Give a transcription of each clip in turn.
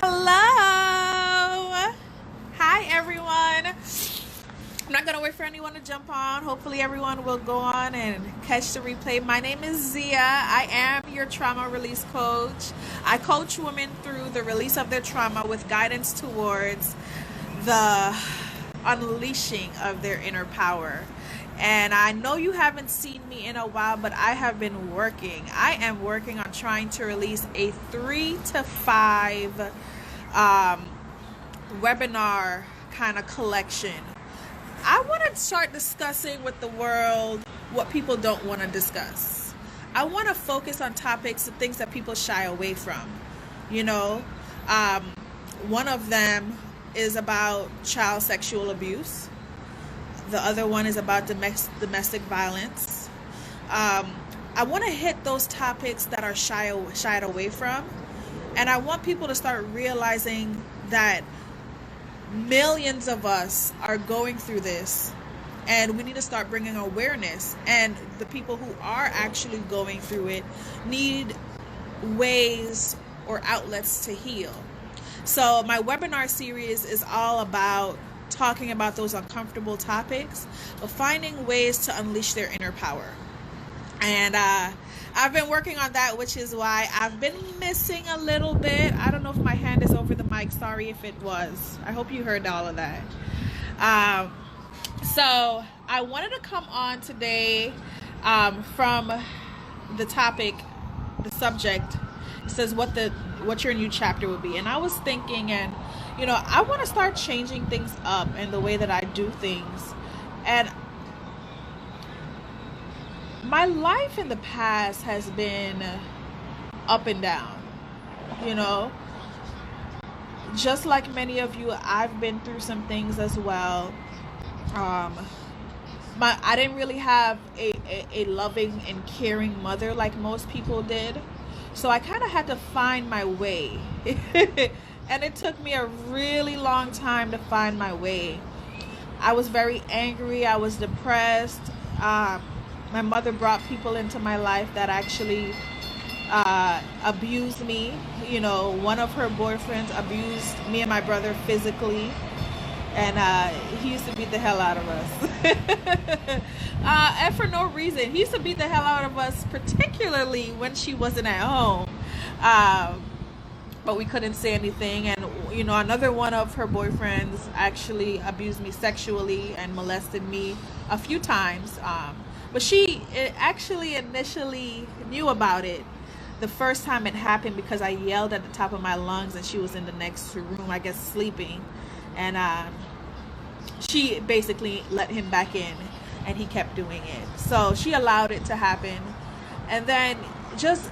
Hello. Hi, everyone. I'm not going to wait for anyone to jump on. Hopefully, everyone will go on and catch the replay. My name is Zia. I am your trauma release coach. I coach women through the release of their trauma with guidance towards the unleashing of their inner power. And I know you haven't seen me in a while, but I have been working. I am working on trying to release a 3 to 5 webinar kind of collection. I want to start discussing with the world what people don't want to discuss. I want to focus on topics and things that people shy away from. One of them is about child sexual abuse. The other one is about domestic violence. I want to hit those topics that are shied away from. And I want people to start realizing that millions of us are going through this. And we need to start bringing awareness. And the people who are actually going through it need ways or outlets to heal. So my webinar series is all about talking about those uncomfortable topics, but finding ways to unleash their inner power. And I've been working on that, which is why I've been missing a little bit. I don't know if my hand is over the mic. Sorry if it was. I hope you heard all of that. So I wanted to come on today from the topic, the subject. It says what your new chapter would be. And I was thinking, and I want to start changing things up in the way that I do things. And my life in the past has been up and down, just like many of you, I've been through some things as well. I didn't really have a loving and caring mother like most people did. So I kind of had to find my way. And it took me a really long time to find my way. I was very angry. I was depressed. My mother brought people into my life that actually abused me. One of her boyfriends abused me and my brother physically. And he used to beat the hell out of us. And for no reason. He used to beat the hell out of us, particularly when she wasn't at home. But we couldn't say anything. And, another one of her boyfriends actually abused me sexually and molested me a few times. But she actually initially knew about it the first time it happened because I yelled at the top of my lungs and she was in the next room, I guess, sleeping. And she basically let him back in and he kept doing it. So she allowed it to happen. And then just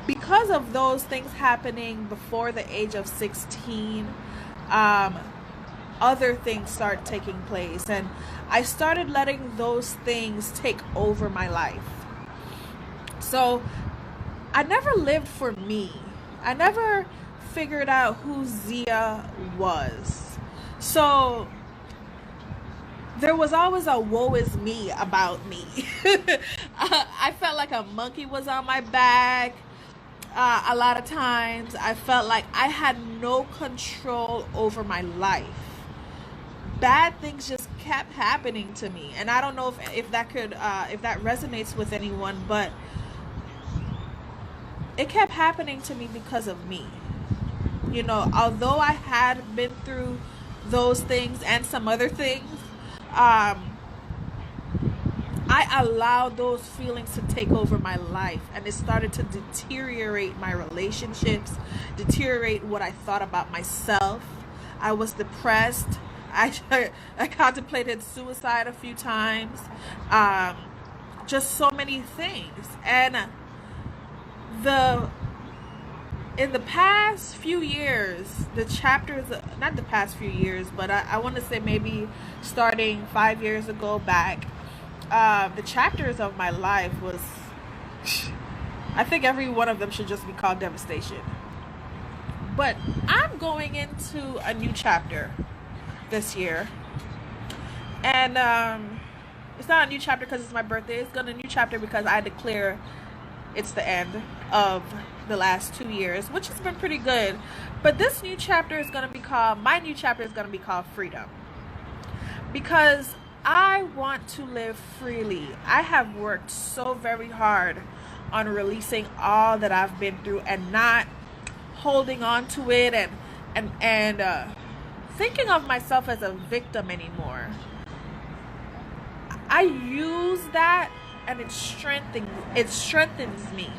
because of those things happening before the age of 16, other things start taking place. And I started letting those things take over my life. So I never lived for me. I never figured out who Zia was. So there was always a woe is me about me. I felt like a monkey was on my back. A lot of times I felt like I had no control over my life. Bad things just kept happening to me. And I don't know if that resonates with anyone, but it kept happening to me because of me. Although I had been through those things and some other things, I allowed those feelings to take over my life, and it started to deteriorate my relationships, deteriorate what I thought about myself. I was depressed. I contemplated suicide a few times. Just so many things. And in the past few years, the chapters, not the past few years, but I want to say maybe starting 5 years ago back, the chapters of my life was, I think every one of them should just be called devastation. But I'm going into a new chapter this year. And it's not a new chapter because it's my birthday. It's going to a new chapter because I declare it's the end of the last 2 years, which has been pretty good. But this new chapter is going to be called, my new chapter is going to be called Freedom. Because I want to live freely. I have worked so very hard on releasing all that I've been through and not holding on to it and thinking of myself as a victim anymore. I use that and it strengthens me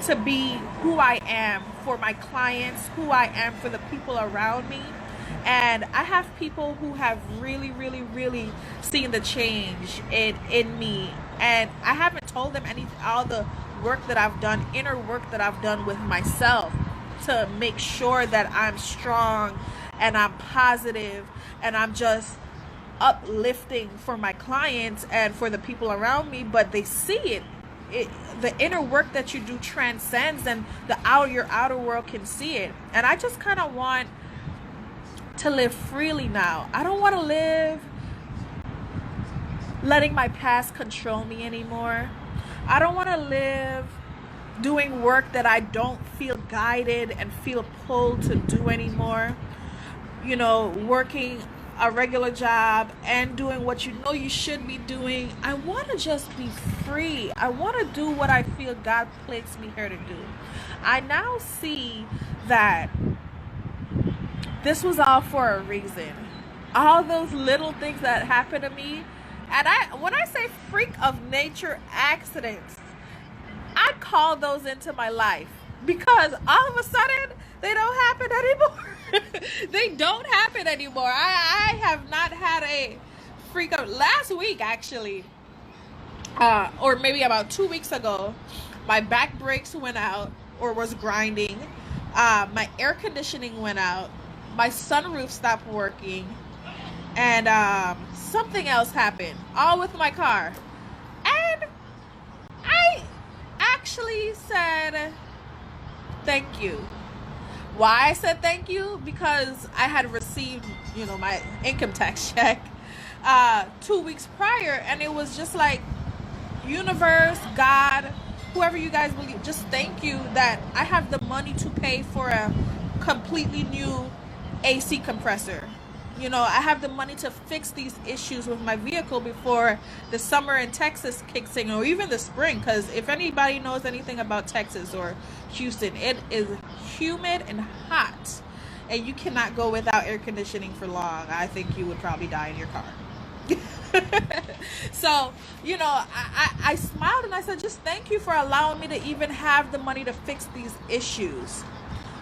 to be who I am for my clients, who I am for the people around me. And I have people who have really, really, really seen the change in me. And I haven't told them all the work that I've done, inner work that I've done with myself to make sure that I'm strong and I'm positive and I'm just uplifting for my clients and for the people around me. But they see it. The inner work that you do transcends, and your outer world can see it. And I just kind of want to live freely now. I don't want to live letting my past control me anymore. I don't want to live doing work that I don't feel guided and feel pulled to do anymore. You know, working a regular job and doing what you know you should be doing. I want to just be free. I want to do what I feel God placed me here to do. I now see that this was all for a reason. All those little things that happened to me, and when I say freak of nature accidents, I call those into my life because all of a sudden they don't happen anymore. They don't happen anymore. I have not had a freak of, last week actually, or maybe about 2 weeks ago, my back brakes went out or was grinding. My air conditioning went out. My sunroof stopped working. And something else happened, all with my car. And I actually said thank you. Why I said thank you? Because I had received, my income tax check 2 weeks prior, and it was just like, universe, God, whoever you guys believe, just thank you that I have the money to pay for a completely new AC compressor. I have the money to fix these issues with my vehicle before the summer in Texas kicks in, or even the spring, because if anybody knows anything about Texas or Houston, it is humid and hot, and you cannot go without air conditioning for long. I think you would probably die in your car. So, I smiled and I said, just thank you for allowing me to even have the money to fix these issues.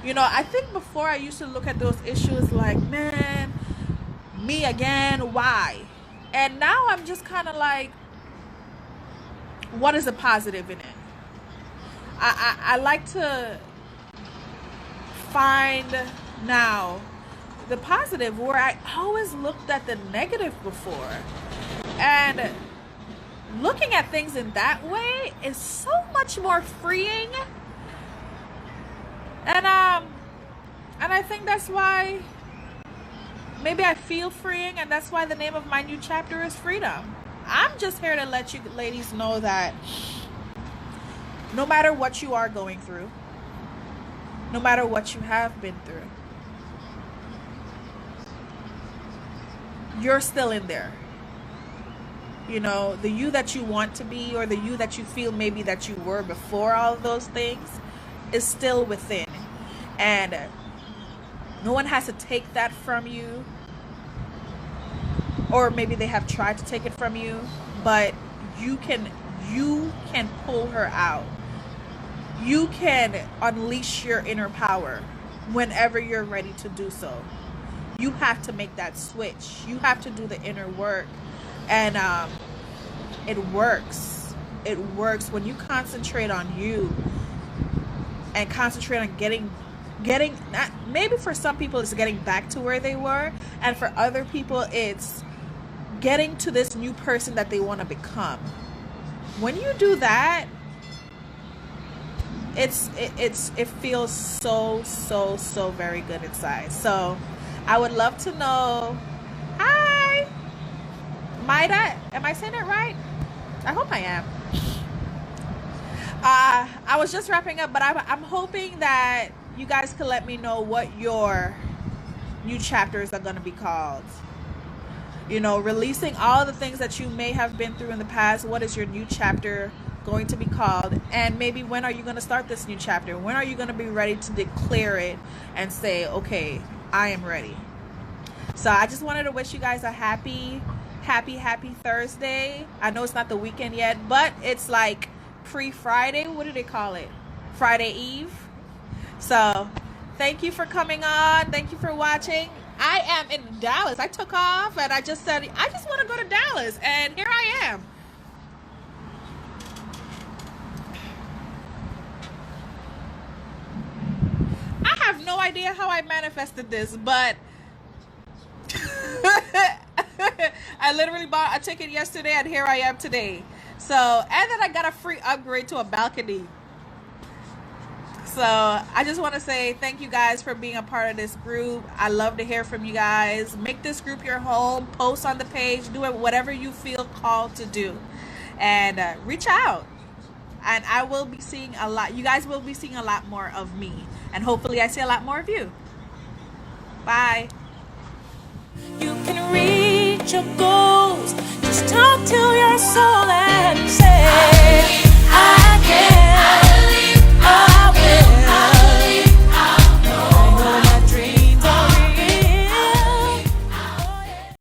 I think before I used to look at those issues like, man, me again, why? And now I'm just kind of like, what is the positive in it? I like to find now the positive where I always looked at the negative before. And looking at things in that way is so much more freeing. And I think that's why maybe I feel freeing, and that's why the name of my new chapter is Freedom. I'm just here to let you ladies know that no matter what you are going through, no matter what you have been through, you're still in there. The you that you want to be, or the you that you feel maybe that you were before all of those things, is still within. And no one has to take that from you, or maybe they have tried to take it from you, but you can pull her out. You can unleash your inner power whenever you're ready to do so. You have to make that switch. You have to do the inner work. And it works. It works when you concentrate on you and concentrate on getting maybe for some people it's getting back to where they were, and for other people it's getting to this new person that they want to become. When you do that, it feels so very good inside. So I would love to know. Hi, Maida, am I saying it right? I hope I am. I was just wrapping up, but I'm hoping that you guys could let me know what your new chapters are going to be called. You know, releasing all the things that you may have been through in the past. What is your new chapter going to be called? And maybe when are you going to start this new chapter? When are you going to be ready to declare it and say, okay, I am ready? So I just wanted to wish you guys a happy Thursday. I know it's not the weekend yet, but it's like pre-Friday. What do they call it? Friday Eve. So thank you for coming on. Thank you for watching. I am in Dallas. I took off and I just said, I just want to go to Dallas. And here I am. I have no idea how I manifested this, but I literally bought a ticket yesterday and here I am today. So, and then I got a free upgrade to a balcony. So I just want to say thank you guys for being a part of this group. I love to hear from you guys. Make this group your home. Post on the page. Do it whatever you feel called to do. And reach out. And I will be seeing a lot. You guys will be seeing a lot more of me. And hopefully I see a lot more of you. Bye. You can reach your goals. Just talk to your soul.